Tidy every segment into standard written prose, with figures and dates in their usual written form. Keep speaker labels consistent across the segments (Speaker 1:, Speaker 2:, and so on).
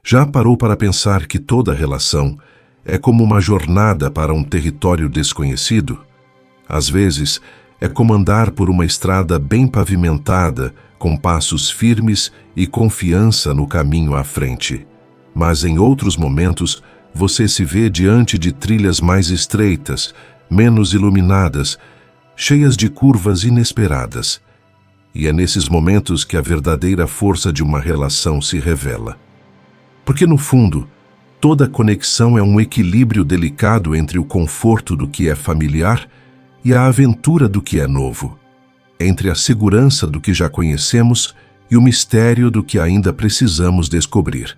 Speaker 1: Já parou para pensar que toda relação é como uma jornada para um território desconhecido? Às vezes, é como andar por uma estrada bem pavimentada, com passos firmes e confiança no caminho à frente. Mas em outros momentos, você se vê diante de trilhas mais estreitas, menos iluminadas, cheias de curvas inesperadas. E é nesses momentos que a verdadeira força de uma relação se revela. Porque, no fundo, toda conexão é um equilíbrio delicado entre o conforto do que é familiar e a aventura do que é novo, entre a segurança do que já conhecemos e o mistério do que ainda precisamos descobrir.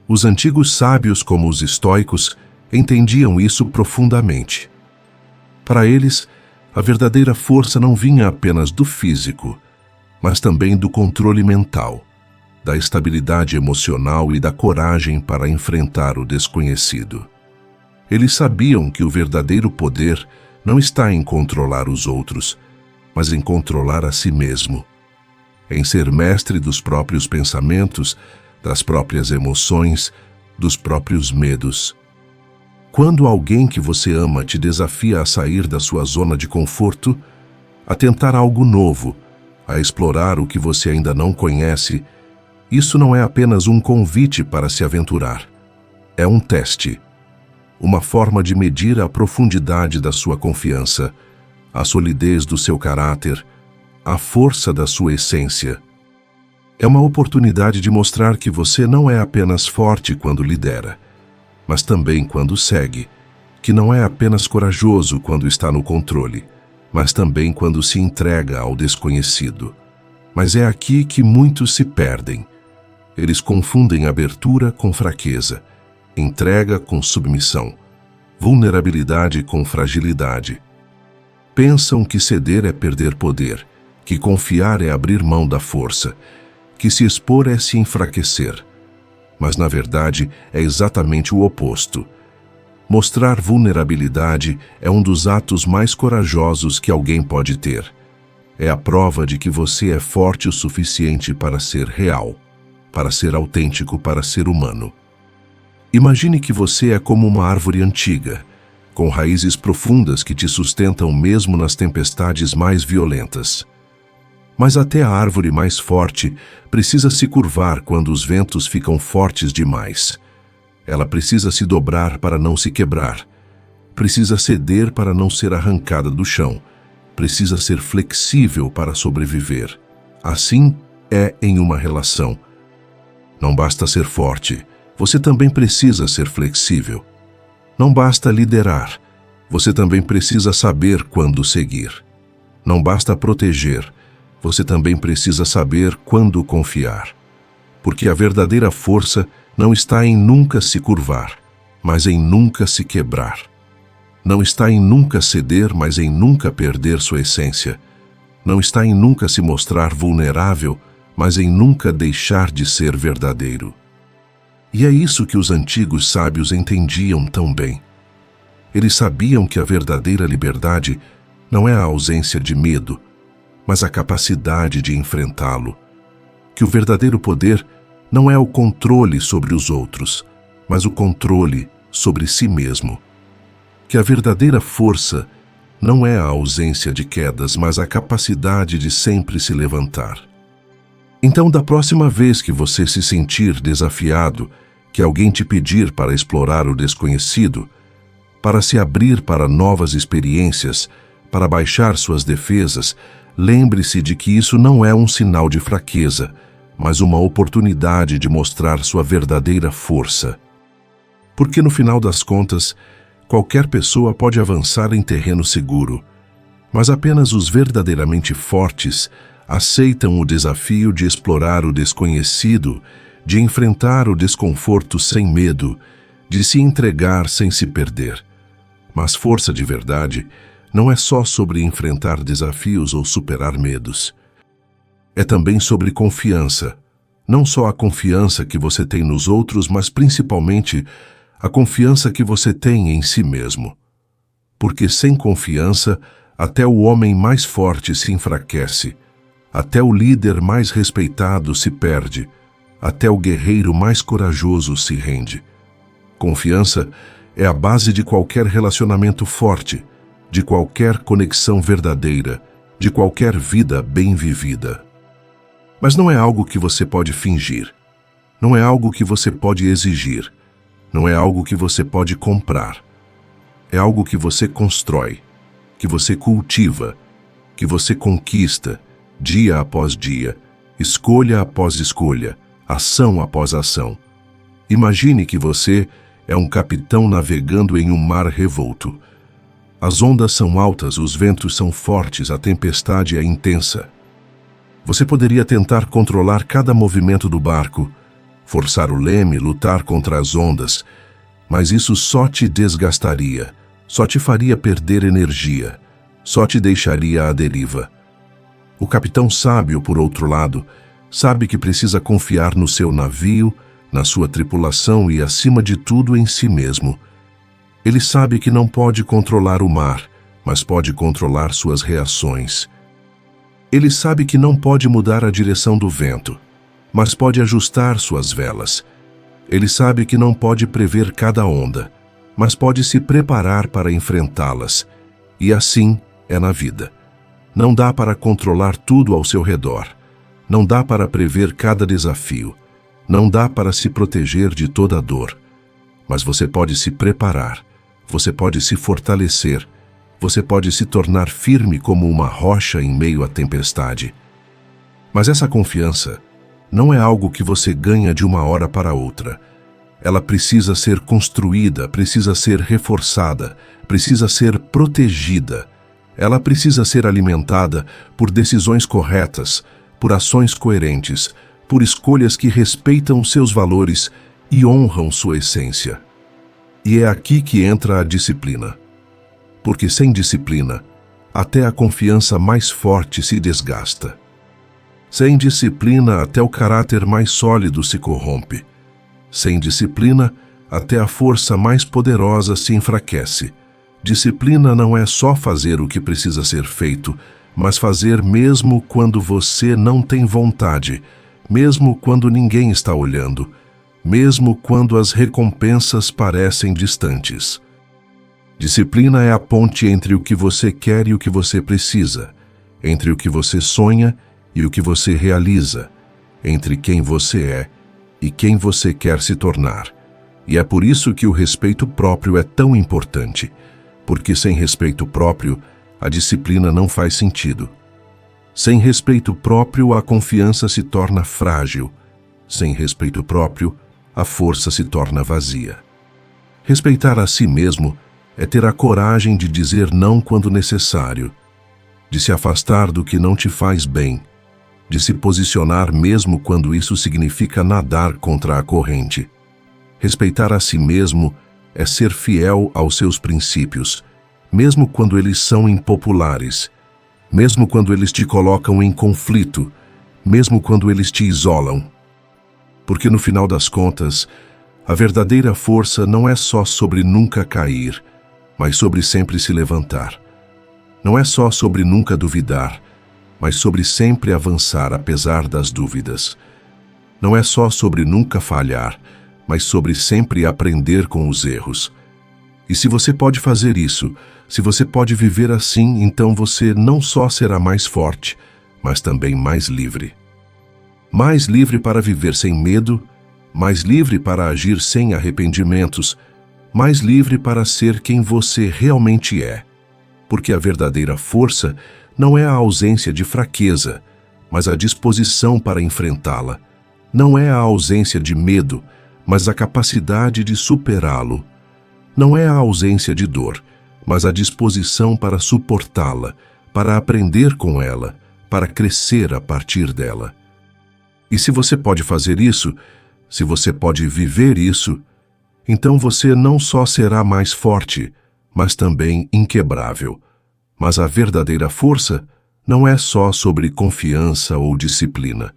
Speaker 1: Os antigos sábios, como os estoicos, entendiam isso profundamente. Para eles, a verdadeira força não vinha apenas do físico, mas também do controle mental, da estabilidade emocional e da coragem para enfrentar o desconhecido. Eles sabiam que o verdadeiro poder não está em controlar os outros, mas em controlar a si mesmo, em ser mestre dos próprios pensamentos, das próprias emoções, dos próprios medos. Quando alguém que você ama te desafia a sair da sua zona de conforto, a tentar algo novo, a explorar o que você ainda não conhece, isso não é apenas um convite para se aventurar. É um teste, uma forma de medir a profundidade da sua confiança, a solidez do seu caráter, a força da sua essência. É uma oportunidade de mostrar que você não é apenas forte quando lidera, mas também quando segue, que não é apenas corajoso quando está no controle, mas também quando se entrega ao desconhecido. Mas é aqui que muitos se perdem. Eles confundem abertura com fraqueza, entrega com submissão, vulnerabilidade com fragilidade. Pensam que ceder é perder poder, que confiar é abrir mão da força, que se expor é se enfraquecer. Mas, na verdade, é exatamente o oposto. Mostrar vulnerabilidade é um dos atos mais corajosos que alguém pode ter. É a prova de que você é forte o suficiente para ser real, para ser autêntico, para ser humano. Imagine que você é como uma árvore antiga, com raízes profundas que te sustentam mesmo nas tempestades mais violentas. Mas até a árvore mais forte precisa se curvar quando os ventos ficam fortes demais. Ela precisa se dobrar para não se quebrar. Precisa ceder para não ser arrancada do chão. Precisa ser flexível para sobreviver. Assim é em uma relação. Não basta ser forte, você também precisa ser flexível. Não basta liderar, você também precisa saber quando seguir. Não basta proteger, você também precisa saber quando confiar. Porque a verdadeira força não está em nunca se curvar, mas em nunca se quebrar. Não está em nunca ceder, mas em nunca perder sua essência. Não está em nunca se mostrar vulnerável, mas em nunca deixar de ser verdadeiro. E é isso que os antigos sábios entendiam tão bem. Eles sabiam que a verdadeira liberdade não é a ausência de medo, mas a capacidade de enfrentá-lo. Que o verdadeiro poder não é o controle sobre os outros, mas o controle sobre si mesmo. Que a verdadeira força não é a ausência de quedas, mas a capacidade de sempre se levantar. Então, da próxima vez que você se sentir desafiado, que alguém te pedir para explorar o desconhecido, para se abrir para novas experiências, para baixar suas defesas, lembre-se de que isso não é um sinal de fraqueza, mas uma oportunidade de mostrar sua verdadeira força. Porque no final das contas, qualquer pessoa pode avançar em terreno seguro, mas apenas os verdadeiramente fortes aceitam o desafio de explorar o desconhecido, de enfrentar o desconforto sem medo, de se entregar sem se perder. Mas força de verdade não é só sobre enfrentar desafios ou superar medos. É também sobre confiança. Não só a confiança que você tem nos outros, mas principalmente a confiança que você tem em si mesmo. Porque sem confiança, até o homem mais forte se enfraquece, até o líder mais respeitado se perde, até o guerreiro mais corajoso se rende. Confiança é a base de qualquer relacionamento forte, de qualquer conexão verdadeira, de qualquer vida bem vivida. Mas não é algo que você pode fingir. Não é algo que você pode exigir. Não é algo que você pode comprar. É algo que você constrói, que você cultiva, que você conquista, dia após dia, escolha após escolha, ação após ação. Imagine que você é um capitão navegando em um mar revolto. As ondas são altas, os ventos são fortes, a tempestade é intensa. Você poderia tentar controlar cada movimento do barco, forçar o leme, lutar contra as ondas, mas isso só te desgastaria, só te faria perder energia, só te deixaria à deriva. O capitão sábio, por outro lado, sabe que precisa confiar no seu navio, na sua tripulação e, acima de tudo, em si mesmo. Ele sabe que não pode controlar o mar, mas pode controlar suas reações. Ele sabe que não pode mudar a direção do vento, mas pode ajustar suas velas. Ele sabe que não pode prever cada onda, mas pode se preparar para enfrentá-las. E assim é na vida. Não dá para controlar tudo ao seu redor. Não dá para prever cada desafio. Não dá para se proteger de toda dor. Mas você pode se preparar. Você pode se fortalecer. Você pode se tornar firme como uma rocha em meio à tempestade. Mas essa confiança não é algo que você ganha de uma hora para outra. Ela precisa ser construída, precisa ser reforçada, precisa ser protegida. Ela precisa ser alimentada por decisões corretas, por ações coerentes, por escolhas que respeitam seus valores e honram sua essência. E é aqui que entra a disciplina. Porque sem disciplina, até a confiança mais forte se desgasta. Sem disciplina, até o caráter mais sólido se corrompe. Sem disciplina, até a força mais poderosa se enfraquece. Disciplina não é só fazer o que precisa ser feito, mas fazer mesmo quando você não tem vontade, mesmo quando ninguém está olhando, mesmo quando as recompensas parecem distantes. Disciplina é a ponte entre o que você quer e o que você precisa, entre o que você sonha e o que você realiza, entre quem você é e quem você quer se tornar. E é por isso que o respeito próprio é tão importante, porque sem respeito próprio, a disciplina não faz sentido. Sem respeito próprio, a confiança se torna frágil. Sem respeito próprio, a força se torna vazia. Respeitar a si mesmo é ter a coragem de dizer não quando necessário, de se afastar do que não te faz bem, de se posicionar mesmo quando isso significa nadar contra a corrente. Respeitar a si mesmo é ser fiel aos seus princípios, mesmo quando eles são impopulares, mesmo quando eles te colocam em conflito, mesmo quando eles te isolam. Porque no final das contas, a verdadeira força não é só sobre nunca cair, mas sobre sempre se levantar. Não é só sobre nunca duvidar, mas sobre sempre avançar apesar das dúvidas. Não é só sobre nunca falhar, mas sobre sempre aprender com os erros. E se você pode fazer isso, se você pode viver assim, então você não só será mais forte, mas também mais livre. Mais livre para viver sem medo, mais livre para agir sem arrependimentos, mais livre para ser quem você realmente é. Porque a verdadeira força não é a ausência de fraqueza, mas a disposição para enfrentá-la. Não é a ausência de medo, mas a capacidade de superá-lo. Não é a ausência de dor, mas a disposição para suportá-la, para aprender com ela, para crescer a partir dela. E se você pode fazer isso, se você pode viver isso, então você não só será mais forte, mas também inquebrável. Mas a verdadeira força não é só sobre confiança ou disciplina.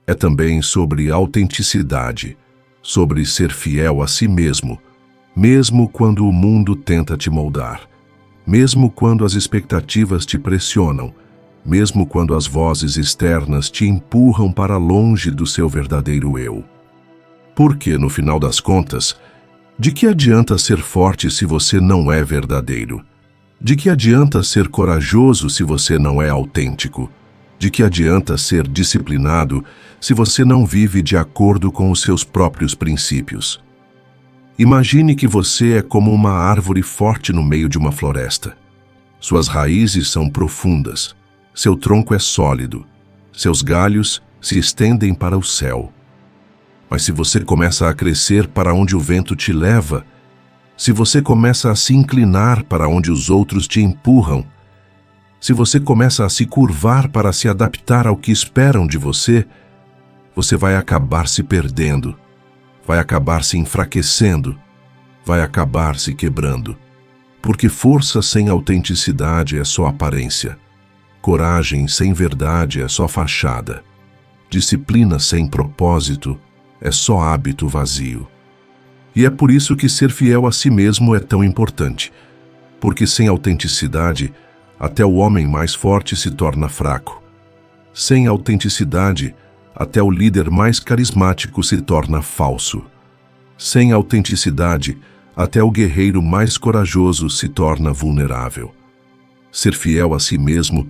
Speaker 1: É também sobre autenticidade, sobre ser fiel a si mesmo, mesmo quando o mundo tenta te moldar, mesmo quando as expectativas te pressionam, mesmo quando as vozes externas te empurram para longe do seu verdadeiro eu. Porque, no final das contas, de que adianta ser forte se você não é verdadeiro? De que adianta ser corajoso se você não é autêntico? De que adianta ser disciplinado se você não vive de acordo com os seus próprios princípios? Imagine que você é como uma árvore forte no meio de uma floresta. Suas raízes são profundas, seu tronco é sólido, seus galhos se estendem para o céu. Mas se você começa a crescer para onde o vento te leva, se você começa a se inclinar para onde os outros te empurram, se você começa a se curvar para se adaptar ao que esperam de você, você vai acabar se perdendo, vai acabar se enfraquecendo, vai acabar se quebrando. Porque força sem autenticidade é só aparência. Coragem sem verdade é só fachada. Disciplina sem propósito é só hábito vazio. E é por isso que ser fiel a si mesmo é tão importante. Porque sem autenticidade, até o homem mais forte se torna fraco. Sem autenticidade, até o líder mais carismático se torna falso. Sem autenticidade, até o guerreiro mais corajoso se torna vulnerável. Ser fiel a si mesmo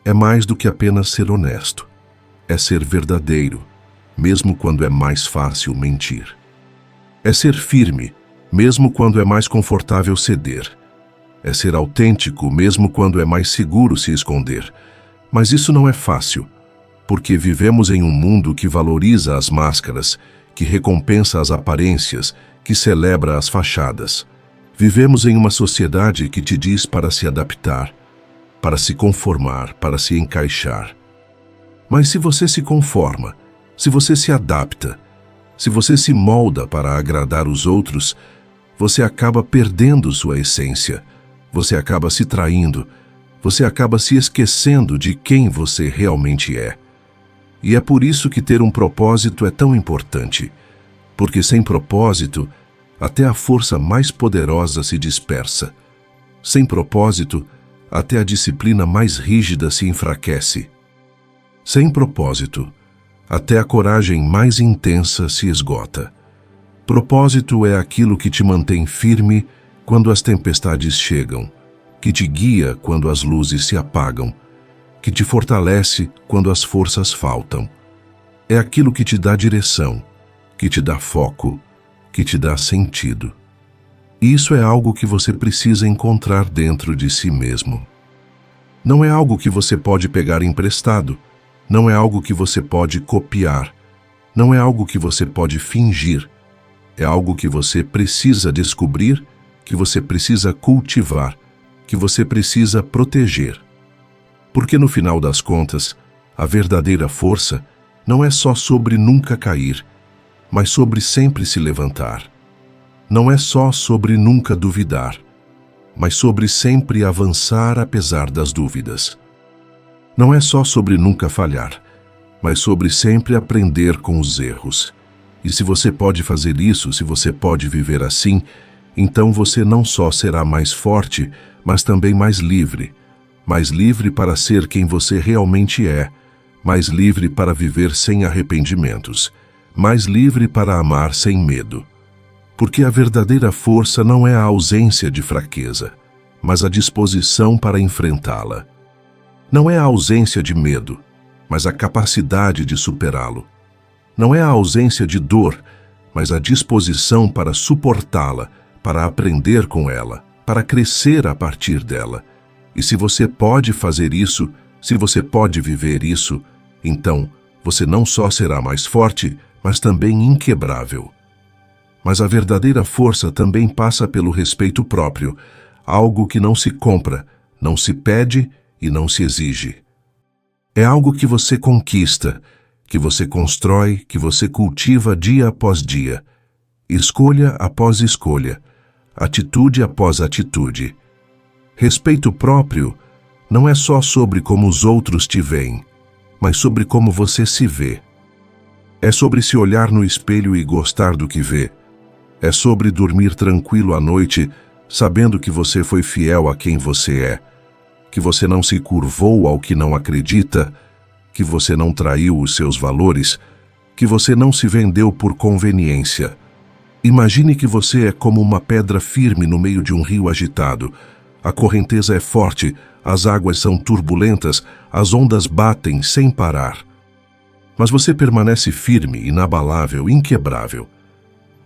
Speaker 1: é mais do que apenas ser honesto. É ser verdadeiro, mesmo quando é mais fácil mentir. É ser firme, mesmo quando é mais confortável ceder. É ser autêntico, mesmo quando é mais seguro se esconder. Mas isso não é fácil, porque vivemos em um mundo que valoriza as máscaras, que recompensa as aparências, que celebra as fachadas. Vivemos em uma sociedade que te diz para se adaptar, para se conformar, para se encaixar. Mas se você se conforma, se você se adapta, se você se molda para agradar os outros, você acaba perdendo sua essência, você acaba se traindo, você acaba se esquecendo de quem você realmente é. E é por isso que ter um propósito é tão importante, porque sem propósito, até a força mais poderosa se dispersa. Sem propósito, até a disciplina mais rígida se enfraquece. Sem propósito, até a coragem mais intensa se esgota. Propósito é aquilo que te mantém firme quando as tempestades chegam, que te guia quando as luzes se apagam, que te fortalece quando as forças faltam. É aquilo que te dá direção, que te dá foco, que te dá sentido. E isso é algo que você precisa encontrar dentro de si mesmo. Não é algo que você pode pegar emprestado, não é algo que você pode copiar, não é algo que você pode fingir. É algo que você precisa descobrir, que você precisa cultivar, que você precisa proteger. Porque no final das contas, a verdadeira força não é só sobre nunca cair, mas sobre sempre se levantar. Não é só sobre nunca duvidar, mas sobre sempre avançar apesar das dúvidas. Não é só sobre nunca falhar, mas sobre sempre aprender com os erros. E se você pode fazer isso, se você pode viver assim, então você não só será mais forte, mas também mais livre para ser quem você realmente é, mais livre para viver sem arrependimentos, mais livre para amar sem medo. Porque a verdadeira força não é a ausência de fraqueza, mas a disposição para enfrentá-la. Não é a ausência de medo, mas a capacidade de superá-lo. Não é a ausência de dor, mas a disposição para suportá-la, para aprender com ela, para crescer a partir dela. E se você pode fazer isso, se você pode viver isso, então você não só será mais forte, mas também inquebrável. Mas a verdadeira força também passa pelo respeito próprio, algo que não se compra, não se pede e não se exige. É algo que você conquista, que você constrói, que você cultiva dia após dia, escolha após escolha, atitude após atitude. Respeito próprio não é só sobre como os outros te veem, mas sobre como você se vê. É sobre se olhar no espelho e gostar do que vê. É sobre dormir tranquilo à noite, sabendo que você foi fiel a quem você é. que você não se curvou ao que não acredita, que você não traiu os seus valores, que você não se vendeu por conveniência. Imagine que você é como uma pedra firme no meio de um rio agitado. A correnteza é forte, as águas são turbulentas, as ondas batem sem parar. Mas você permanece firme, inabalável, inquebrável.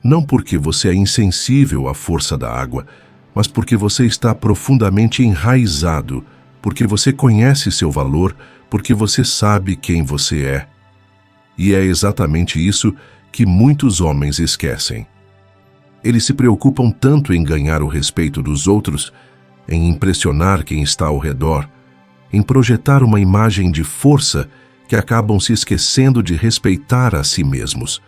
Speaker 1: Não porque você é insensível à força da água, mas porque você está profundamente enraizado, porque você conhece seu valor, porque você sabe quem você é. E é exatamente isso que muitos homens esquecem. Eles se preocupam tanto em ganhar o respeito dos outros, em impressionar quem está ao redor, em projetar uma imagem de força que acabam se esquecendo de respeitar a si mesmos.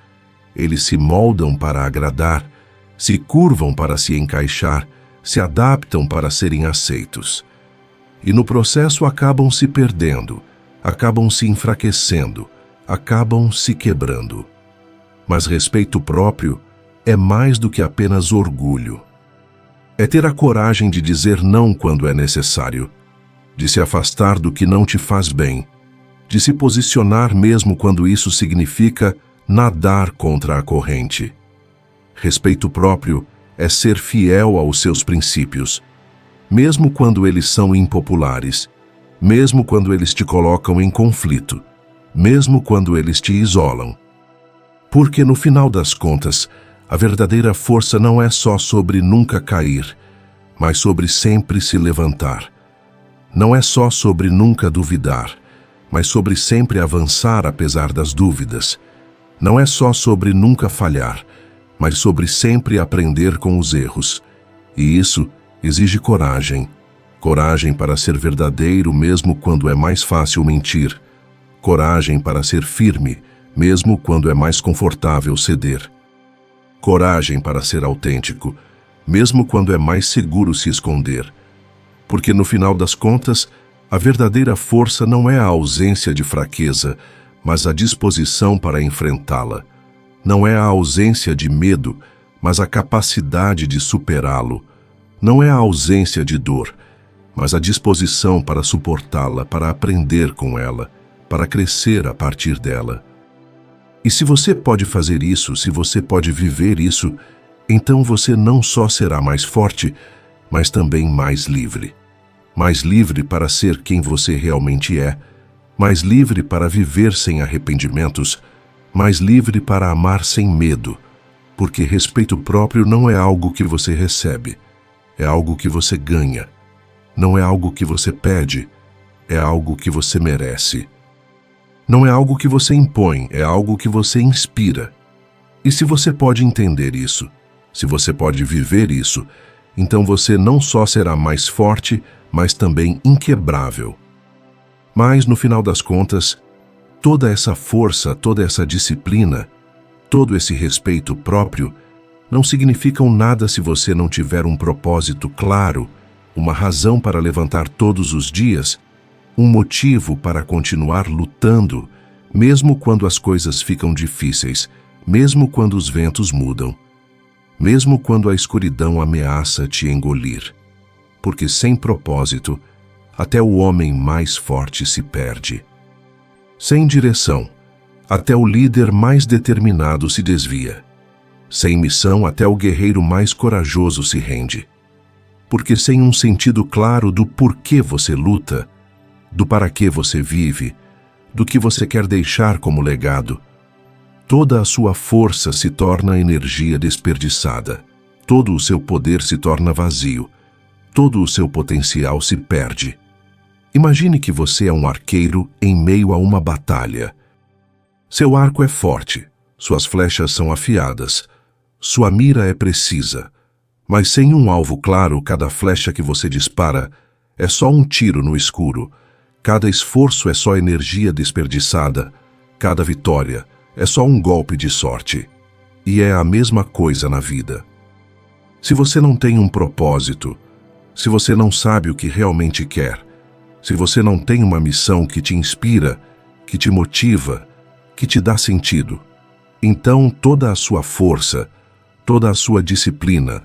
Speaker 1: Eles se moldam para agradar, se curvam para se encaixar, se adaptam para serem aceitos. E no processo acabam se perdendo, acabam se enfraquecendo, acabam se quebrando. Mas respeito próprio é mais do que apenas orgulho. É ter a coragem de dizer não quando é necessário, de se afastar do que não te faz bem, de se posicionar mesmo quando isso significa nadar contra a corrente. Respeito próprio é ser fiel aos seus princípios, mesmo quando eles são impopulares, mesmo quando eles te colocam em conflito, mesmo quando eles te isolam. Porque no final das contas, a verdadeira força não é só sobre nunca cair, mas sobre sempre se levantar. Não é só sobre nunca duvidar, mas sobre sempre avançar apesar das dúvidas. Não é só sobre nunca falhar, mas sobre sempre aprender com os erros. E isso exige coragem. Coragem para ser verdadeiro mesmo quando é mais fácil mentir. Coragem para ser firme, mesmo quando é mais confortável ceder. Coragem para ser autêntico, mesmo quando é mais seguro se esconder. Porque no final das contas, a verdadeira força não é a ausência de fraqueza, mas a disposição para enfrentá-la. Não é a ausência de medo, mas a capacidade de superá-lo. Não é a ausência de dor, mas a disposição para suportá-la, para aprender com ela, para crescer a partir dela. E se você pode fazer isso, se você pode viver isso, então você não só será mais forte, mas também mais livre. Mais livre para ser quem você realmente é, mais livre para viver sem arrependimentos, mais livre para amar sem medo, porque respeito próprio não é algo que você recebe, é algo que você ganha. Não é algo que você pede, é algo que você merece. Não é algo que você impõe, é algo que você inspira. E se você pode entender isso, se você pode viver isso, então você não só será mais forte, mas também inquebrável. Mas, no final das contas, toda essa força, toda essa disciplina, todo esse respeito próprio, não significam nada se você não tiver um propósito claro, uma razão para levantar todos os dias, um motivo para continuar lutando, mesmo quando as coisas ficam difíceis, mesmo quando os ventos mudam, mesmo quando a escuridão ameaça te engolir. Porque sem propósito, até o homem mais forte se perde. Sem direção, até o líder mais determinado se desvia. Sem missão, até o guerreiro mais corajoso se rende. Porque sem um sentido claro do porquê você luta, do para que você vive, do que você quer deixar como legado, toda a sua força se torna energia desperdiçada, todo o seu poder se torna vazio, todo o seu potencial se perde. Imagine que você é um arqueiro em meio a uma batalha. Seu arco é forte, suas flechas são afiadas, sua mira é precisa, mas sem um alvo claro, cada flecha que você dispara é só um tiro no escuro, cada esforço é só energia desperdiçada, cada vitória é só um golpe de sorte. E é a mesma coisa na vida. Se você não tem um propósito, se você não sabe o que realmente quer, se você não tem uma missão que te inspira, que te motiva, que te dá sentido, então toda a sua força, toda a sua disciplina,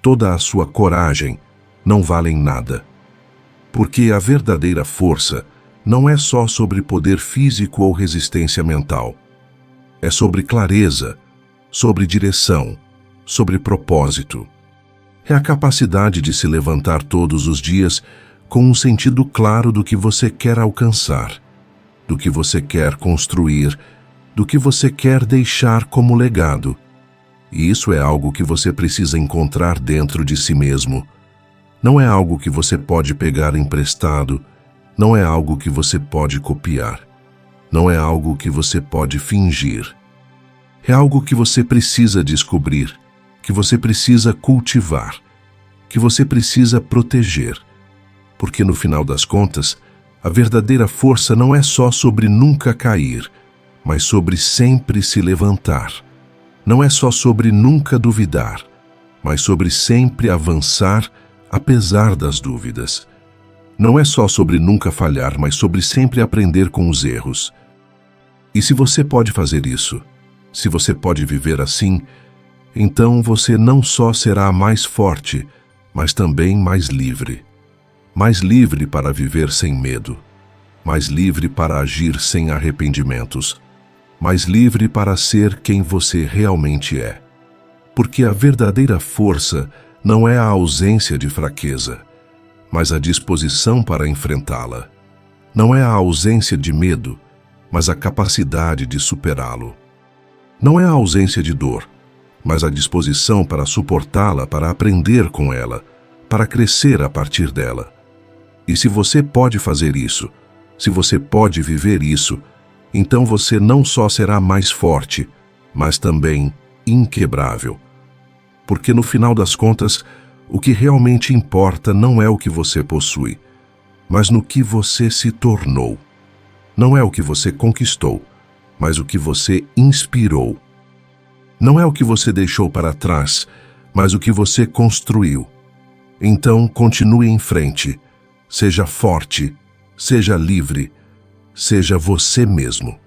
Speaker 1: toda a sua coragem não valem nada. Porque a verdadeira força não é só sobre poder físico ou resistência mental. É sobre clareza, sobre direção, sobre propósito. É a capacidade de se levantar todos os dias com um sentido claro do que você quer alcançar, do que você quer construir, do que você quer deixar como legado. E isso é algo que você precisa encontrar dentro de si mesmo. Não é algo que você pode pegar emprestado, não é algo que você pode copiar, não é algo que você pode fingir. É algo que você precisa descobrir, que você precisa cultivar, que você precisa proteger. Porque no final das contas, a verdadeira força não é só sobre nunca cair, mas sobre sempre se levantar. Não é só sobre nunca duvidar, mas sobre sempre avançar apesar das dúvidas. Não é só sobre nunca falhar, mas sobre sempre aprender com os erros. E se você pode fazer isso, se você pode viver assim, então você não só será mais forte, mas também mais livre. Mais livre para viver sem medo. Mais livre para agir sem arrependimentos. Mais livre para ser quem você realmente é. Porque a verdadeira força não é a ausência de fraqueza, mas a disposição para enfrentá-la. Não é a ausência de medo, mas a capacidade de superá-lo. Não é a ausência de dor, mas a disposição para suportá-la, para aprender com ela, para crescer a partir dela. E se você pode fazer isso, se você pode viver isso, então você não só será mais forte, mas também inquebrável. Porque no final das contas, o que realmente importa não é o que você possui, mas no que você se tornou. Não é o que você conquistou, mas o que você inspirou. Não é o que você deixou para trás, mas o que você construiu. Então, continue em frente. Seja forte, seja livre, seja você mesmo.